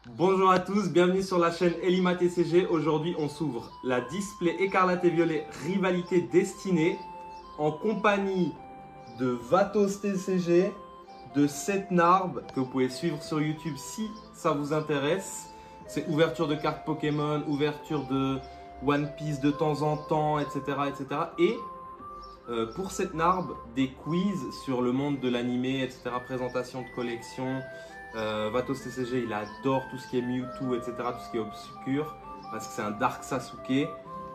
Bonjour à tous, bienvenue sur la chaîne Elima TCG. Aujourd'hui, on s'ouvre la display écarlate et violet rivalité destinée en compagnie de Vatos TCG, de Setnarb que vous pouvez suivre sur YouTube si ça vous intéresse. C'est ouverture de cartes Pokémon, ouverture de One Piece de temps en temps, etc. etc. Et pour Setnarb, des quiz sur le monde de l'animé, etc. Présentation de collection. Vatos TCG, il adore tout ce qui est Mewtwo, etc. Tout ce qui est obscur, parce que c'est un Dark Sasuke.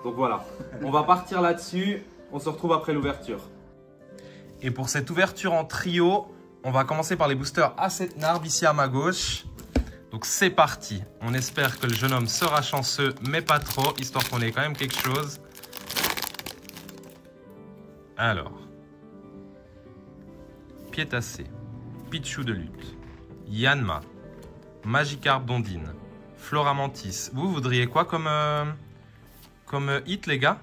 Donc voilà, on va partir là-dessus. On se retrouve après l'ouverture. Et pour cette ouverture en trio, on va commencer par les boosters à Setnarb, ici à ma gauche. Donc c'est parti. On espère que le jeune homme sera chanceux, mais pas trop, histoire qu'on ait quand même quelque chose. Alors, Piétassé, Pichu de lutte, Yanma, Magikarp d'Ondine, Floramantis. Vous voudriez quoi comme hit, les gars?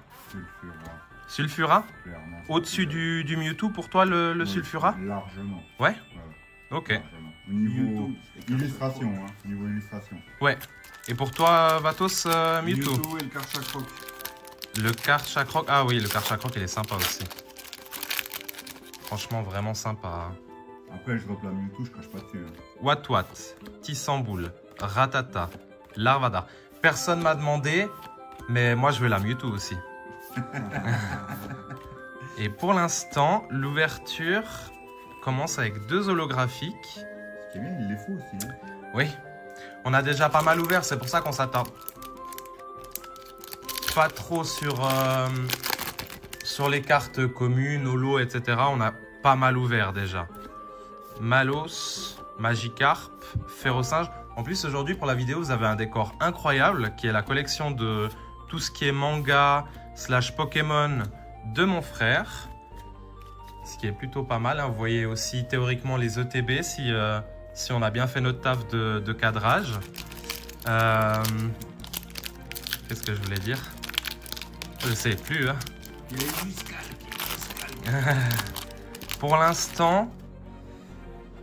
Sulfura. Au-dessus du Mewtwo pour toi, le oui, Sulfura? Largement. Ouais, ok. Largement. Au niveau illustration, hein. Au niveau illustration. Ouais. Et pour toi, Vatos, Mewtwo? Mewtwo et le Karchakroc. Le Karchakroc, ah oui, le Karchakroc, il est sympa aussi. Franchement, vraiment sympa. Après, je replace Mewtwo, je crache pas dessus. Hein. Watwat, Tissamboul, Ratata, Larvada. Personne m'a demandé, mais moi je veux la Mewtwo aussi. Et pour l'instant, l'ouverture commence avec 2 holographiques. Ce qui est bien, il les faut aussi. Hein. Oui, on a déjà pas mal ouvert, c'est pour ça qu'on s'attarde pas trop sur les cartes communes, holo, etc. On a pas mal ouvert déjà. Malos, Magikarp, Ferrosinge. En plus, aujourd'hui, pour la vidéo, vous avez un décor incroyable qui est la collection de tout ce qui est manga / Pokémon de mon frère. Ce qui est plutôt pas mal. Hein. Vous voyez aussi théoriquement les ETB si on a bien fait notre taf de cadrage. Qu'est-ce que je voulais dire? Je sais plus. Hein. Pour l'instant,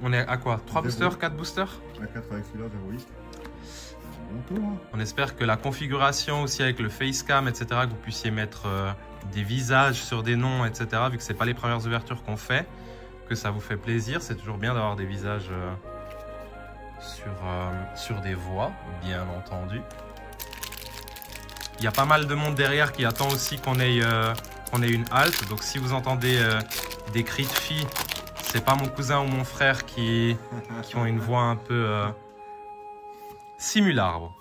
on est à quoi? 3 boosters, 4 boosters? À 4 avec celui-là, 0,8. Bon tour, hein. On espère que la configuration aussi avec le facecam, etc., que vous puissiez mettre des visages sur des noms, etc., vu que ce n'est pas les premières ouvertures qu'on fait, que ça vous fait plaisir. C'est toujours bien d'avoir des visages sur des voix, bien entendu. Il y a pas mal de monde derrière qui attend aussi qu'on ait une halte. Donc si vous entendez des cris de filles, c'est pas mon cousin ou mon frère qui ont une voix un peu Simularbre,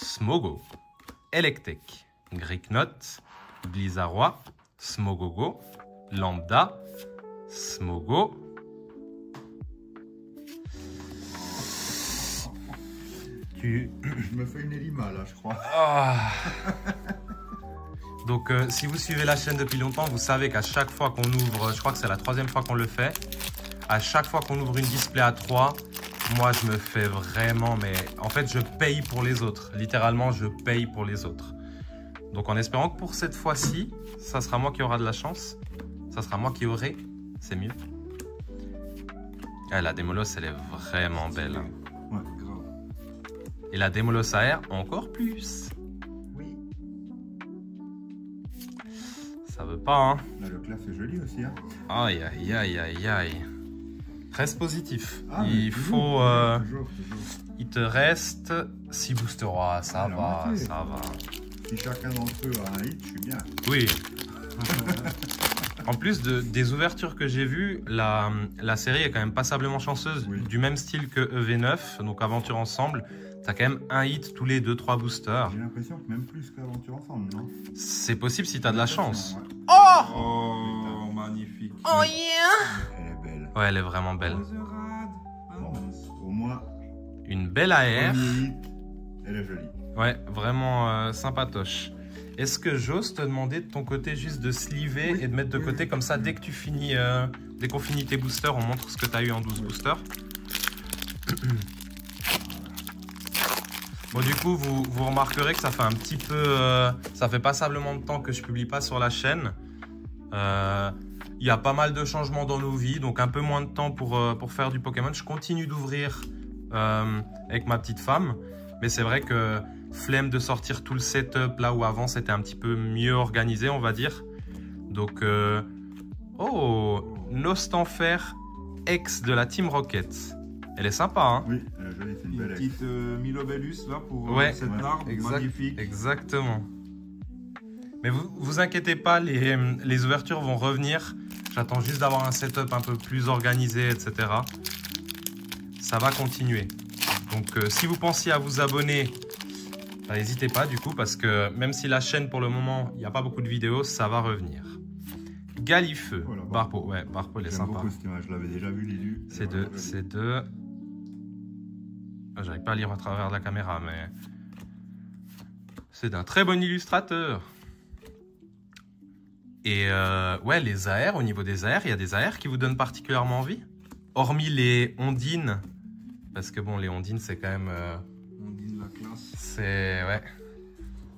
Smogo, Electek, Gricknot, Blizzarrois, Smogogo, Lambda, Smogo. Je me fais une Elima là, je crois. Ah. Donc si vous suivez la chaîne depuis longtemps, vous savez qu'à chaque fois qu'on ouvre, je crois que c'est la 3e fois qu'on le fait, à chaque fois qu'on ouvre une display à 3, moi je me fais vraiment, mais en fait je paye pour les autres. Littéralement, je paye pour les autres. Donc en espérant que pour cette fois-ci, ça sera moi qui aura de la chance. Ça sera moi qui aurai, c'est mieux. Ah, la Démolos, elle est vraiment belle. Ouais, grave. Et la Démolos AR, encore plus. Oui. Ça veut pas, hein. Là, le classe est joli aussi, hein. Aïe, aïe, aïe, aïe, aïe. Reste positif. Ah, il faut... toujours. Il te reste 6 boosters. Oh, ça va, ça va. Si chacun d'entre eux a un hit, je suis bien. Oui. En plus des ouvertures que j'ai vues, la série est quand même passablement chanceuse. Oui. Du même style que EV9, donc Aventure Ensemble. T'as quand même un hit tous les 2-3 boosters. J'ai l'impression que même plus qu'Aventure Ensemble, non? C'est possible si t'as de la chance. Ouais. Oh, Oh, magnifique. oh yeah. Elle est belle. Ouais, elle est vraiment belle. Bon, au moins, une belle AR. elle est jolie. Ouais, vraiment sympatoche. Est-ce que j'ose te demander de ton côté juste de sliver et de mettre de côté comme ça dès que tu finis, dès qu'on finit tes boosters, on montre ce que tu as eu en 12 boosters. Bon, du coup, vous remarquerez que ça fait un petit peu, ça fait passablement de temps que je publie pas sur la chaîne. Il y a pas mal de changements dans nos vies, donc un peu moins de temps pour faire du Pokémon. Je continue d'ouvrir avec ma petite femme. Mais c'est vrai que flemme de sortir tout le setup là où avant c'était un petit peu mieux organisé, on va dire. Donc, oh, Nostanfer ex de la Team Rocket. Elle est sympa, hein? Oui, elle est jolie, c'est une belle petite Milobellus là pour ouais, cette larve magnifique. Exactement. Mais vous inquiétez pas, les ouvertures vont revenir. J'attends juste d'avoir un setup un peu plus organisé, etc. Ça va continuer. Donc si vous pensiez à vous abonner, n'hésitez pas du coup, parce que même si la chaîne pour le moment, il n'y a pas beaucoup de vidéos, ça va revenir. Galifeu. Voilà, Barpo, ouais, Barpo, elle est sympa. Beaucoup cette image, je l'avais déjà vu, Lilu. C'est deux. J'arrive pas à lire à travers la caméra, mais c'est d'un très bon illustrateur. Et ouais, les AR, au niveau des AR, il y a des AR qui vous donnent particulièrement envie. Hormis les ondines, parce que bon, les ondines, c'est quand même... Ondine la classe. C'est... ouais.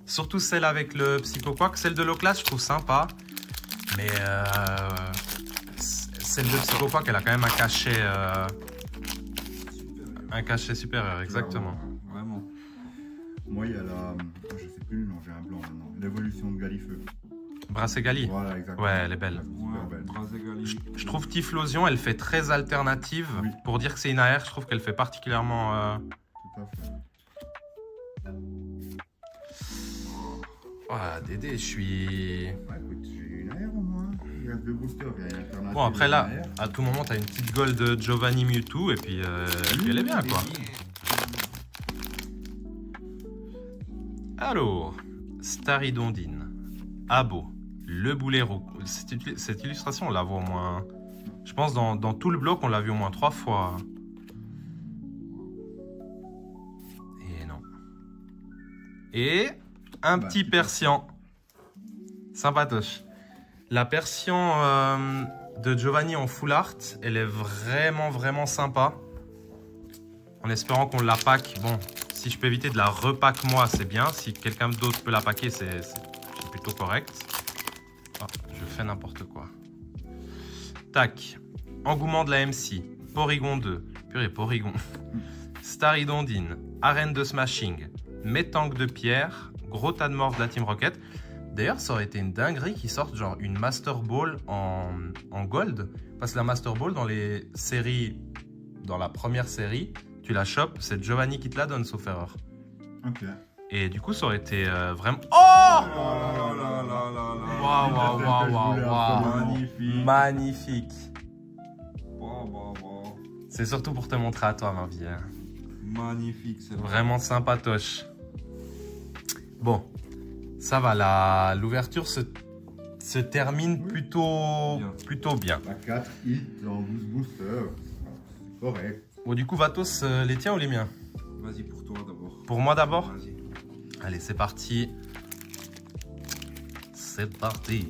Surtout celle avec le Psychoquack. Celle de l'Oclass, je trouve sympa. Mais celle de Psychoquack, elle a quand même un cachet... un cachet supérieur, exactement. Vraiment. Moi, il y a la... je sais plus le nom, j'ai un blanc maintenant. L'évolution de Galifeu. Brassegali. Voilà, exactement. Ouais, elle est belle. Super belle. Je trouve Typhlosion, elle fait très alternative. Oui. Pour dire que c'est une AR, je trouve qu'elle fait particulièrement... Tout à fait. Oh, Dédé, je suis... Bah, écoute, j'ai une AR au moins. Il reste deux boosters, il y a une alternative. Bon, après là, et une AR. à tout moment, tu as une petite gold de Giovanni Mewtwo et puis elle est bien, quoi. Alors, Staridondine, Abo, le boulet roux. Cette illustration, on la voit au moins... Je pense dans tout le bloc, on l'a vu au moins 3 fois. Et non. Et un petit Persian. Sympatoche. La Persian de Giovanni en full art, elle est vraiment sympa. En espérant qu'on la pack. Bon, si je peux éviter de la repack moi, c'est bien. Si quelqu'un d'autre peut la packer, c'est plutôt correct. Oh, je fais n'importe quoi. Tac. Engouement de la MC. Porygon 2. Purée, Porygon. Staridondine. Arène de Smashing. Métanque de pierre. Gros tas de morts de la Team Rocket. D'ailleurs, ça aurait été une dinguerie qu'ils sortent genre une Master Ball en gold. Parce que la Master Ball dans les séries, dans la première série, tu la chopes, c'est Giovanni qui te la donne, sauf erreur. Ok. Et du coup, ça aurait été vraiment... Oh! Waouh! Magnifique. Magnifique. Bon. C'est surtout pour te montrer à toi, ma vie. Hein. Magnifique, c'est Vraiment sympatoche. Bon, ça va, l'ouverture se termine plutôt bien. À 4 hits en 12 boosters. C'est correct. Bon, du coup, Vatos, les tiens ou les miens? Vas-y pour toi d'abord. Pour moi d'abord? Vas-y. Allez, c'est parti. C'est parti.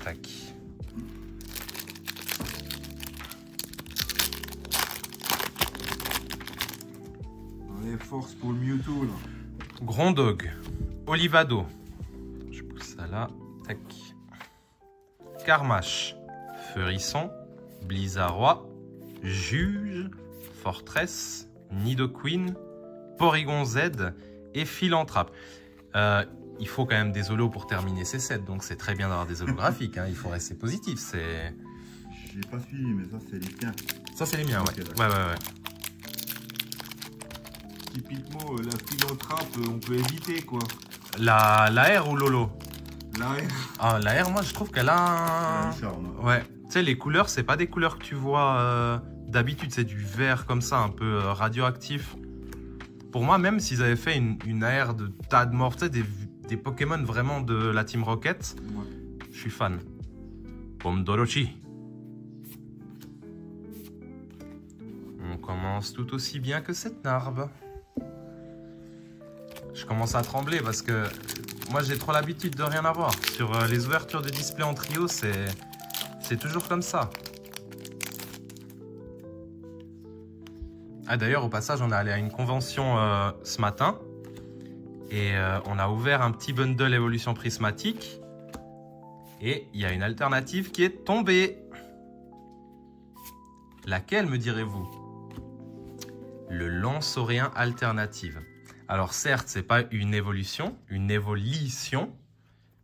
Tac. Allez, force pour le Mewtwo là. Grondog. Olivado. Je pousse ça là. Tac. Carmache. Feurisson. Blizzarrois. Juge. Fortress. Nidoqueen. Porygon Z. Et Philanthrape. Il faut quand même des holos pour terminer ces sets. Donc c'est très bien d'avoir des holographiques. Hein. Il faut rester positif. J'ai pas suivi, mais ça, c'est les tiens. Ça, c'est les miens, Ok, ouais. d'accord. Ouais. Typiquement, la Philanthrape, on peut éviter quoi. La R ou l'holo? La R. Ah, la R, moi, je trouve qu'elle a un... Charme. Ouais. Tu sais, les couleurs, c'est pas des couleurs que tu vois d'habitude. C'est du vert comme ça, un peu radioactif. Pour moi, même s'ils avaient fait une AR de tas de morts, tu sais, des Pokémon vraiment de la Team Rocket, Ouais. je suis fan. Pomme Dorochi. On commence tout aussi bien que cette narbe. Je commence à trembler parce que moi j'ai trop l'habitude de rien avoir. Sur les ouvertures de display en trio, c'est toujours comme ça. Ah d'ailleurs au passage on est allé à une convention ce matin. Et on a ouvert un petit bundle évolution prismatique. Et il y a une alternative qui est tombée. Laquelle me direz-vous? le Lanceauréen alternative. Alors certes, c'est pas une évolution,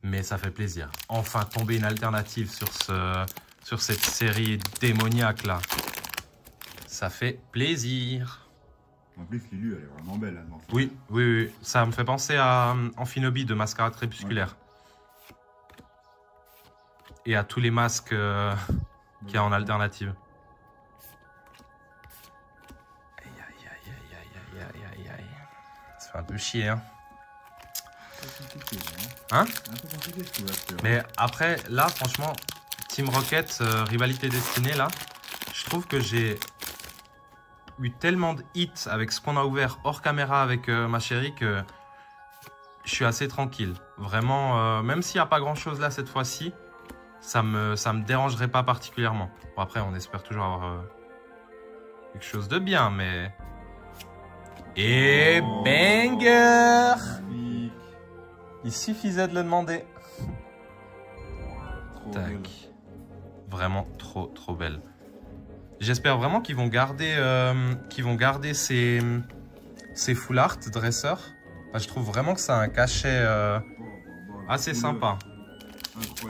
mais ça fait plaisir. Enfin, tomber une alternative sur cette série démoniaque là. Ça fait plaisir. En plus, Lulu, elle est vraiment belle. Hein, Oui, oui, oui. Ça me fait penser à Amphinobi de Mascarade Crépusculaire. Ouais. Et à tous les masques qu'il y a en alternative. Aïe, aïe, aïe, aïe, aïe, aïe, aïe, aïe. Ça fait un peu chier, hein. Hein? Mais après, là, franchement, Team Rocket, Rivalité Destinée, là, je trouve que j'ai eu tellement de hits avec ce qu'on a ouvert hors caméra avec ma chérie que je suis assez tranquille. Vraiment, même s'il n'y a pas grand-chose là cette fois-ci, ça me dérangerait pas particulièrement. Bon, après, on espère toujours avoir quelque chose de bien, mais... Et banger! Il suffisait de le demander. Tac. Vraiment trop belle. J'espère vraiment qu'ils vont garder, ces full art dresseurs. Enfin, je trouve vraiment que ça a un cachet assez sympa.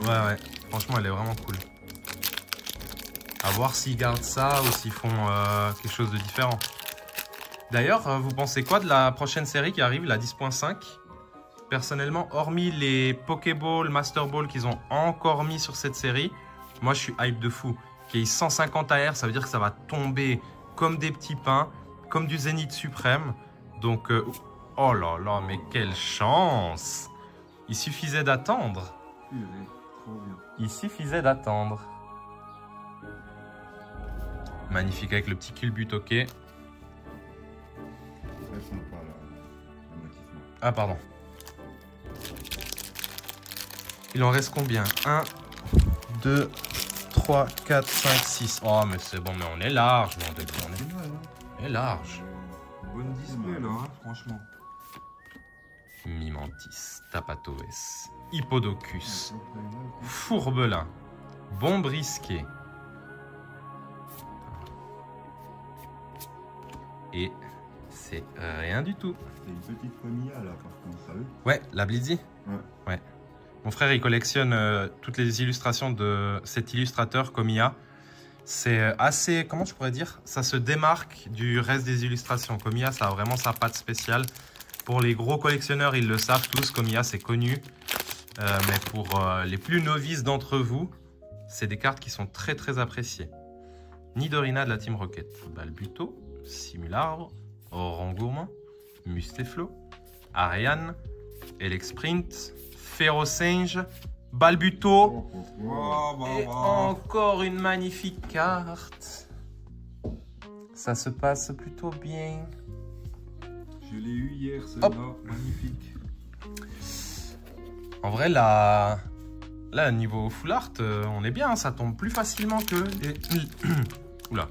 Ouais. Franchement, elle est vraiment cool. À voir s'ils gardent ça ou s'ils font quelque chose de différent. D'ailleurs, vous pensez quoi de la prochaine série qui arrive, la 10.5 ? Personnellement, hormis les Pokéball, Master Ball qu'ils ont encore mis sur cette série, moi je suis hype de fou. Qu'il y ait 150 AR, ça veut dire que ça va tomber comme des petits pains, comme du Zénith suprême. Donc, oh là là, mais quelle chance! Il suffisait d'attendre. Il suffisait d'attendre. Magnifique avec le petit culbut, ok. Ah, pardon. Il en reste combien? 1, 2, 3, 4, 5, 6. Oh, mais c'est bon, mais on est large. On est large. Bonne display là, hein, franchement. Mimantis, Tapatoès, Hippodocus, Fourbelin, Bombrisquet. Et c'est rien du tout. C'est une petite Comia là, par contre, ça veut. Ouais, la Blizzy. Ouais. Mon frère, il collectionne toutes les illustrations de cet illustrateur, Comia. C'est assez, comment je pourrais dire, ça se démarque du reste des illustrations. Comia, ça a vraiment sa patte spéciale. Pour les gros collectionneurs, ils le savent tous, Comia, c'est connu. Mais pour les plus novices d'entre vous, c'est des cartes qui sont très appréciées. Nidorina de la Team Rocket, Balbuto, Simularbre, Orangourmand, Mustéflo, Ariane, Elexprint, Ferrosinge, Balbuto. Et encore une magnifique carte. Ça se passe plutôt bien. Je l'ai eu hier, celle-là. Magnifique. En vrai, là, niveau full art, on est bien. Ça tombe plus facilement que... Oula.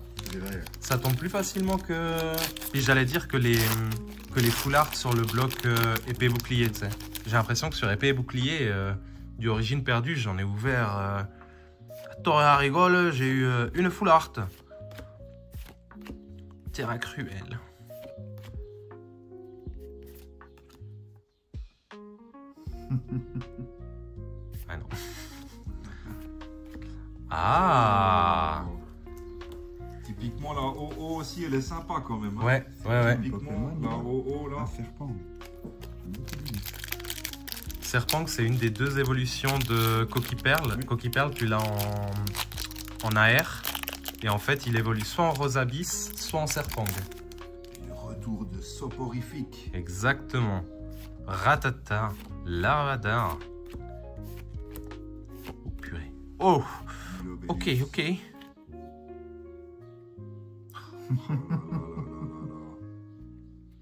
Ça tombe plus facilement que... Et j'allais dire que les full art sur le bloc épée bouclier, tu sais. J'ai l'impression que sur épée et bouclier, du Origine Perdue, j'en ai ouvert... à Torre à rigole, j'ai eu une full art. Terra cruel. Ah non. Ah. Typiquement, la OO aussi, elle est sympa quand même. Hein. Ouais. Typiquement, la OO là. Serpent. Serpent, c'est une des deux évolutions de Coquille Perle. Oui. Coquille Perle, tu l'as en AR. Et en fait, il évolue soit en Rosabis, soit en Serpent. Le retour de Soporifique. Exactement. Ratata, Larvadar. Oh purée. Oh. Ok.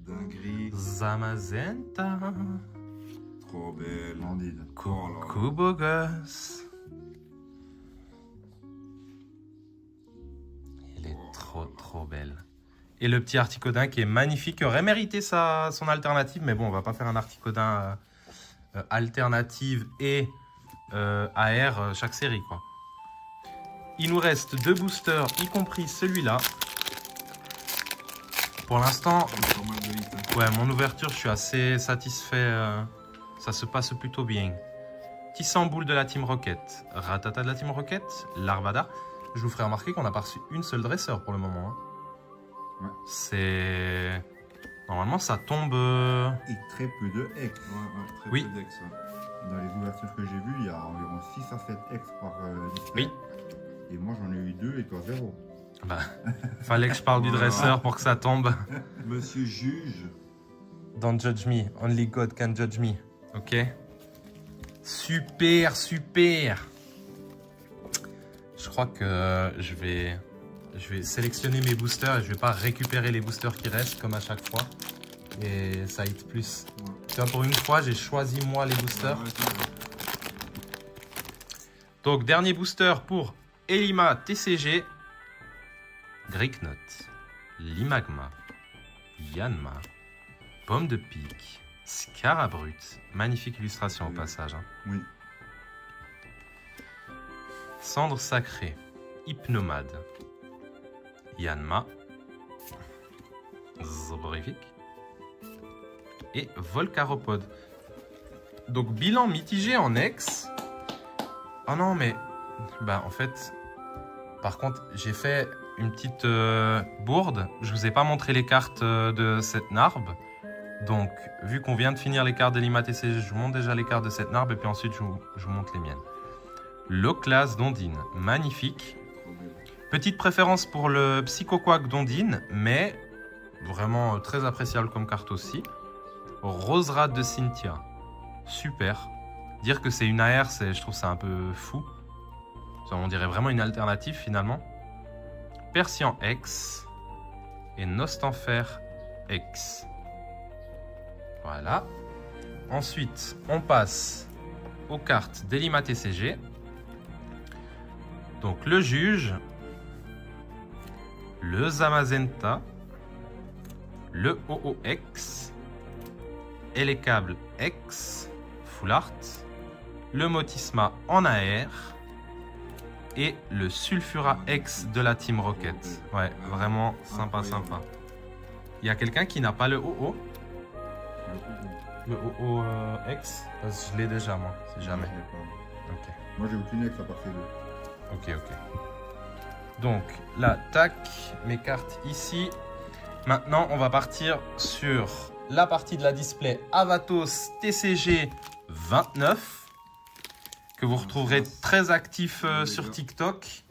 Dinguerie. Zamazenta. Trop belle. Coucou beau gosse. Elle est trop belle. Et le petit Articodin qui est magnifique, qui aurait mérité son alternative. Mais bon, on va pas faire un Articodin alternative et AR chaque série, quoi. Il nous reste 2 boosters, y compris celui-là. Pour l'instant, Pas mal de hits, hein. ouais, mon ouverture, je suis assez satisfait. Ça se passe plutôt bien. Tissan boule de la Team Rocket, Ratata de la Team Rocket, Larvada. Je vous ferai remarquer qu'on n'a pas reçu une seule dresseur pour le moment. Hein. Ouais. C'est... Normalement, ça tombe... Et très peu de ex. Très Oui. peu d'ex, ouais. Dans les ouvertures que j'ai vues, il y a environ 6 à 7 ex par display. Oui. Et moi, j'en ai eu 2 et toi 0. Bah, fallait que je parle du dresseur pour que ça tombe. Monsieur juge. Don't judge me, only God can judge me. Ok. Super, super. Je crois que je vais sélectionner mes boosters et je vais pas récupérer les boosters qui restent comme à chaque fois. Et ça hit plus. Ouais. Tu vois, pour une fois, j'ai choisi moi les boosters. Ouais, c'est vrai. Donc, dernier booster pour Elima TCG. Greeknot, Limagma, Yanma, Pomme de pique, Scarabrut. Magnifique illustration au passage. Hein. Oui. Cendre sacrée, Hypnomade, Yanma, Zobrivic et Volcaropode. Donc bilan mitigé en ex. Oh non mais, bah en fait, par contre j'ai fait une petite bourde. Je vous ai pas montré les cartes de cette narbe. Donc vu qu'on vient de finir les cartes de l'Elima TCG, je vous montre déjà les cartes de cette narbe et puis ensuite je vous montre les miennes. Loclas d'Ondine, magnifique. Petite préférence pour le Psychoquack d'Ondine, mais vraiment très appréciable comme carte aussi. Roserade de Cynthia, super. Dire que c'est une AR, je trouve ça un peu fou. On dirait vraiment une alternative finalement. Persian X et Nostanfer X. Voilà. Ensuite, on passe aux cartes d'Elima TCG. Donc le juge, le Zamazenta, le OOX, et les câbles X, Full Art, le Motisma en AR et le Sulfura X de la Team Rocket. Ouais, vraiment sympa, sympa. Il y a quelqu'un qui n'a pas le OO? Le OOX? Parce que je l'ai déjà moi, si jamais. Je l'ai pas. Ok. Moi, j'ai aucune ex à part ces 2. Ok, ok. Donc là, tac, mes cartes ici. Maintenant, on va partir sur la partie de la display Avatos TCG 29 que vous retrouverez très actif sur TikTok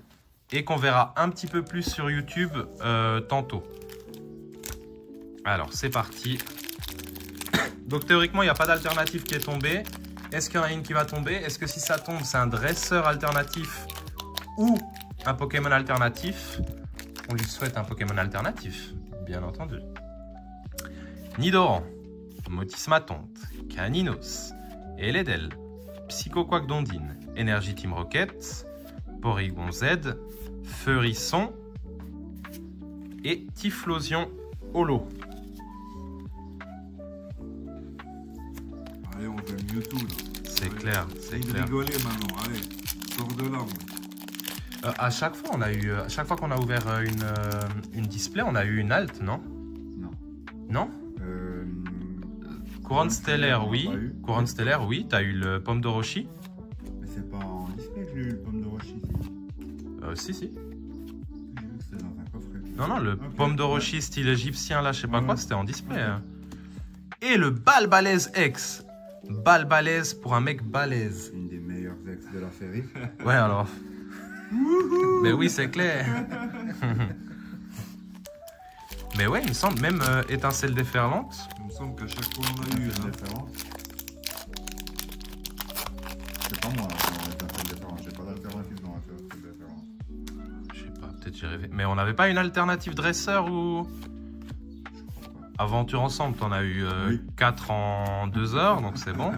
et qu'on verra un petit peu plus sur YouTube tantôt. Alors, c'est parti. Donc théoriquement, il n'y a pas d'alternative qui est tombée. Est-ce qu'il y en a une qui va tomber? Est-ce que si ça tombe, c'est un dresseur alternatif ou un Pokémon alternatif? On lui souhaite un Pokémon alternatif, bien entendu. Nidoran, Motismatonte, Caninos, Eledel, Psychoquack d'Ondine, Energy Team Rocket, Porygon Z, Feurisson et Typhlosion Holo. Allez, on veut Mewtwo là. C'est clair, c'est clair. Rigoler maintenant, allez. Sors de là, moi. À chaque fois, à chaque fois qu'on a ouvert une display, on a eu une alt, non? Non. Non? Couronne stellaire, oui. on l'a pas eu. Couronne stellaire, oui. T'as eu le pomme d'Orochi. Mais c'est pas en display que j'ai eu le pomme de Rochi. Si. J'ai vu que c'était dans un coffret. Non, le Ok, pomme d'Orochi ouais. style égyptien, là, je sais pas Ouais. quoi, c'était en display. Hein. Et le balle balèze X. Balle balèze pour un mec balèze. Une des meilleures ex de la série. Ouais, alors. Mais oui, c'est clair. Mais ouais, il me semble, même étincelle déferlante. Il me semble qu'à chaque fois on a eu. C'est Hein. différent. C'est pas moi, c'est différent. J'ai pas d'alternative dans la série différente. Je sais pas, peut-être j'ai rêvé. Mais on n'avait pas une alternative dresseur ou. Aventure ensemble, t'en as eu Oui. 4 en 2 heures, donc c'est bon.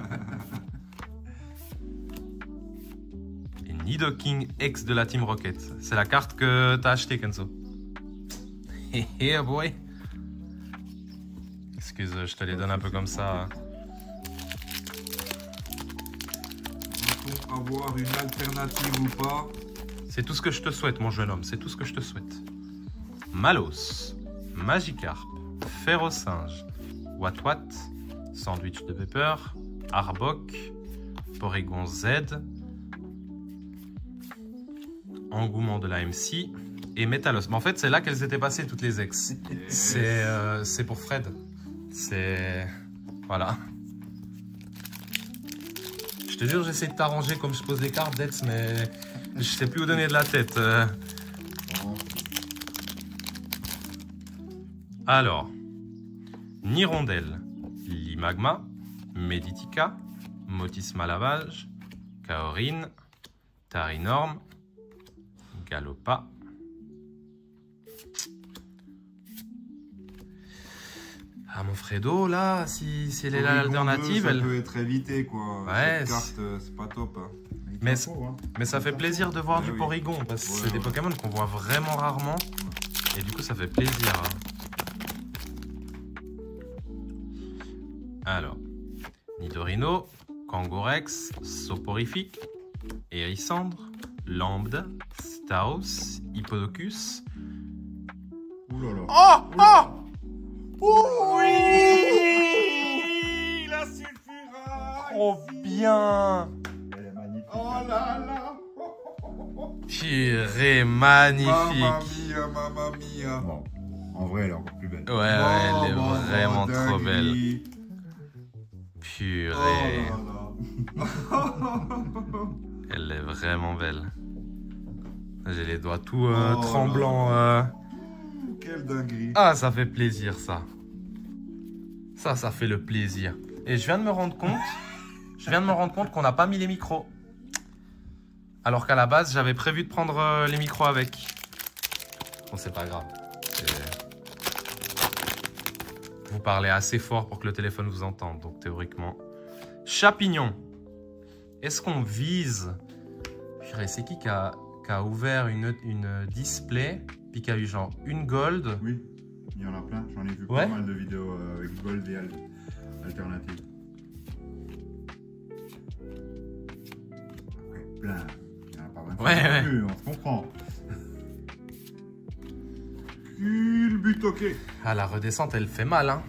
Et Nidoking X de la Team Rocket. C'est la carte que t'as acheté, Kenzo. Yeah boy. Excuse, je te les donne un peu comme ça. Va-t-on avoir une alternative ou pas? C'est tout ce que je te souhaite, mon jeune homme. C'est tout ce que je te souhaite. Malos, Magikarp, Ferrosinge, Wat, Sandwich de Pepper, Arbok, Porygon Z, Engouement de la MC et Métalos. Mais en fait, c'est là qu'elles étaient passées toutes les ex. C'est pour Fred. C'est... Voilà. Je te jure, j'essaie de t'arranger comme je pose les cartes, Dex, mais je sais plus où donner de la tête. Alors, Nirondelle, Limagma, Meditica, Motisma Lavage, Kaorin, Tarinorm, Galopa. Ah mon Fredo, là, si elle est l'alternative, ça elle peut être évité quoi. Ouais, cette carte, c'est pas top. Hein. Mais ça fait plaisir de voir Ouais, du oui. Porygon, parce que Ouais, c'est des ouais. Pokémon qu'on voit vraiment rarement. Et du coup, ça fait plaisir. Alors, Nidorino, Kangorex, Soporifique, Hérissandre, Lambda, Staros, Hippodocus. Ouh là là. Oh oui, la suffira. Trop bien. Elle est magnifique. Oh là là. Purée, magnifique. Mamma mia. Bon, en vrai, elle est encore plus belle. Ouais, elle est Bon, vraiment trop belle. dinguerie. Purée, Oh là là. elle est vraiment belle. J'ai les doigts tout Oh tremblants. Quelle dinguerie. Ah, ça fait plaisir, ça. Ça fait le plaisir. Et je viens de me rendre compte, qu'on n'a pas mis les micros. Alors qu'à la base, j'avais prévu de prendre les micros avec. Bon, c'est pas grave. Vous parlez assez fort pour que le téléphone vous entende, donc théoriquement. Champignon. Est-ce qu'on vise... Purée, c'est qui a ouvert une display, puis qui a eu genre une gold? Oui, il y en a plein. J'en ai vu Ouais. pas mal de vidéos avec Gold et alternatives. Après, plein. Il y en a pas 25 Ouais, non ouais. plus, on se comprend. Culbutoqué. Ah, la redescente, elle fait mal, hein.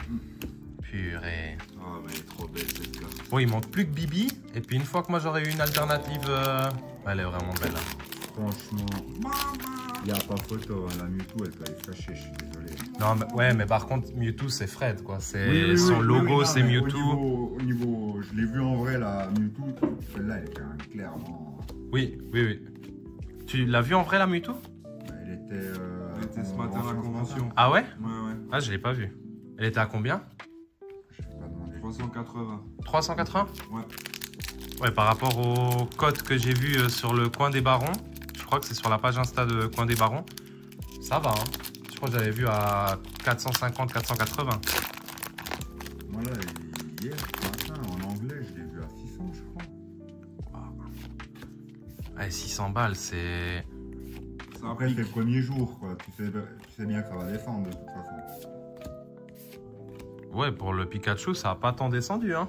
Purée. Ah mais elle est trop belle cette carte. Bon, il manque plus que Bibi. Et puis une fois que moi j'aurai eu une alternative, elle est vraiment belle. Hein. Franchement, il n'y a pas photo. Hein. La Mewtwo, elle peut aller se cacher, je suis désolé. Non, mais, ouais, mais par contre, Mewtwo, c'est Fred, quoi. C'est Oui, son oui, logo, non, c'est mais Mewtwo. Au niveau, je l'ai vu en vrai, la Mewtwo. Celle-là, elle est quand même clairement. Oui. Tu l'as vu en vrai, la Mewtwo? Elle était. Elle était ce matin à la convention. Ah ouais? Ouais. Ah, je l'ai pas vu. Elle était à combien? Je vais pas demander. 380. 380? Ouais. Ouais, par rapport au code que j'ai vu sur le coin des barons, je crois que c'est sur la page Insta de coin des barons, ça va, hein. Je crois que j'avais vu à 450, 480. Moi là, hier, ce matin, en anglais, je l'ai vu à 600, je crois. Ouais, 600 balles, c'est... Ça Après, c'est pique. le premier jour, quoi. Tu sais bien que ça va descendre de toute façon. Ouais, pour le Pikachu, ça a pas tant descendu, hein.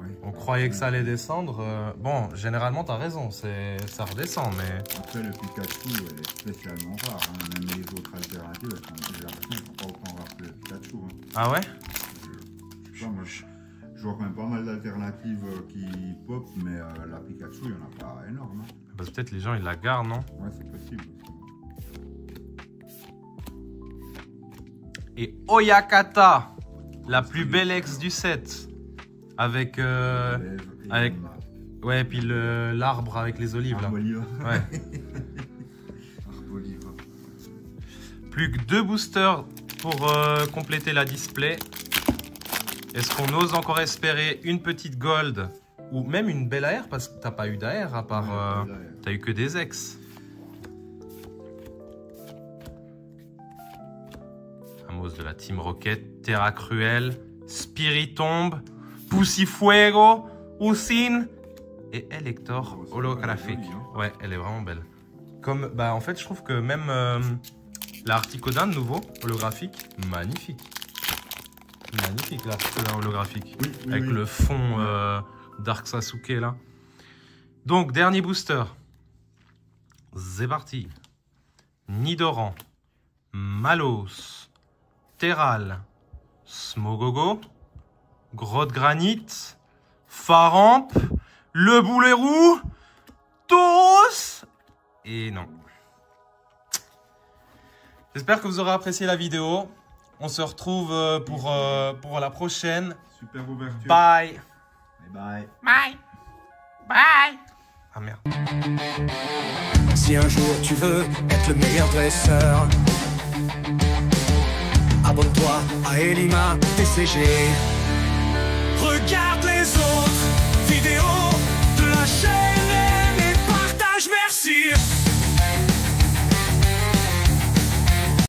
Ouais. On croyait que ça allait descendre. Bon, généralement, t'as raison, ça redescend, mais... Après, le Pikachu, elle est spécialement rare. Hein. Même les autres alternatives, j'ai l'impression qu'elles sont pas autant rares que le Pikachu. Hein. Ah ouais? Je sais pas, moi, je vois quand même pas mal d'alternatives qui pop, mais la Pikachu, il y en a pas énorme. Hein. Bah, peut-être les gens, ils la gardent, non? Ouais, c'est possible. Et Oyakata, la plus belle ex du set. Avec... avec- Ouais, et puis l'arbre avec les olives, là. Olive. Ouais. Arbolive. Plus que 2 boosters pour compléter la display. Est-ce qu'on ose encore espérer une petite gold ou même une belle AR parce que t'as pas eu d'AR à part... T'as eu que des ex. Amos de la Team Rocket, Terra Cruel, Spiritomb, Pussifuego, Usin et Elector Oh, c'est holographique. joli, hein. Ouais, elle est vraiment belle. Comme, bah en fait, je trouve que même la Articodin de nouveau, holographique, magnifique. Magnifique l'Articodin holographique. Oui, oui, Avec oui. le fond Dark Sasuke là. Donc, dernier booster. C'est parti. Nidoran, Malos, Terral, Smogogo, Grotte Granit, Faramp, Le Boulet Roux, Tauros et non. J'espère que vous aurez apprécié la vidéo. On se retrouve pour la prochaine. Super ouverture. Bye. Bye. Bye. Bye. Ah merde. Si un jour tu veux être le meilleur dresseur, abonne-toi à Elima TCG. Regarde les autres vidéos de la chaîne et partage, merci.